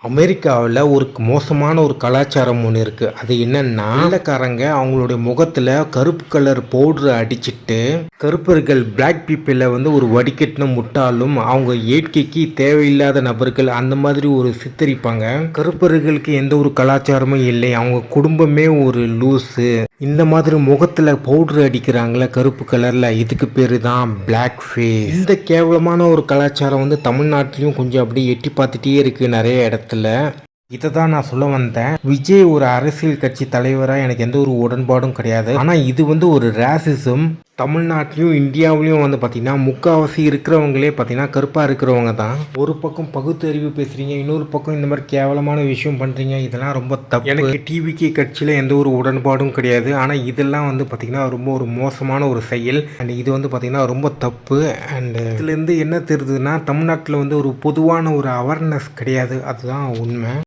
அமெரிக்காவில் ஒரு மோசமான ஒரு கலாச்சாரம் ஒன்று இருக்குது. அது என்னன்னா, வெள்ளைக்காரங்க அவங்களுடைய முகத்தில் கருப்பு கலர் பவுடரை அடிச்சிட்டு கருப்பர்கள் பிளாக் பீப்பிளை வந்து ஒரு வடிகட்டின முட்டாளும் அவங்க இயற்கைக்கு தேவையில்லாத நபர்கள் அந்த மாதிரி ஒரு சித்தரிப்பாங்க. கருப்பர்களுக்கு எந்த ஒரு கலாச்சாரமும் இல்லை, அவங்க குடும்பமே ஒரு லூஸு. இந்த மாதிரி முகத்தில் பவுடர் அடிக்கிறாங்களே கருப்பு கலரில், இதுக்கு பேர் தான் பிளாக் ஃபேஸ். இந்த கேவலமான ஒரு கலாச்சாரம் வந்து தமிழ்நாட்டிலையும் கொஞ்சம் அப்படியே எட்டி பார்த்துட்டே இருக்குது நிறைய இடத்துல. இதை தான் நான் சொல்ல வந்தேன். விஜய் ஒரு அரசியல் கட்சி தலைவராக எனக்கு எந்த ஒரு உடன்பாடும் கிடையாது. ஆனால் இது வந்து ஒரு ரேசிசம். தமிழ்நாட்டிலையும் இந்தியாவிலையும் வந்து பார்த்தீங்கன்னா முக்கால்வாசி இருக்கிறவங்களே பார்த்தீங்கன்னா கருப்பாக இருக்கிறவங்க தான். ஒரு பக்கம் பகுத்தறிவு பேசுகிறீங்க, இன்னொரு பக்கம் இந்த மாதிரி கேவலமான விஷயம் பண்ணுறீங்க. இதெல்லாம் ரொம்ப தப்பு. எனக்கு டிவிகே கட்சியில் எந்த ஒரு உடன்பாடும் கிடையாது. ஆனால் இதெல்லாம் வந்து பார்த்தீங்கன்னா ரொம்ப ஒரு மோசமான ஒரு செயல். அண்ட் இது வந்து பார்த்தீங்கன்னா ரொம்ப தப்பு. அண்ட் இதுலேருந்து என்ன தெரியுதுன்னா, தமிழ்நாட்டில் வந்து ஒரு பொதுவான ஒரு அவேர்னஸ் கிடையாது. அதுதான் உண்மை.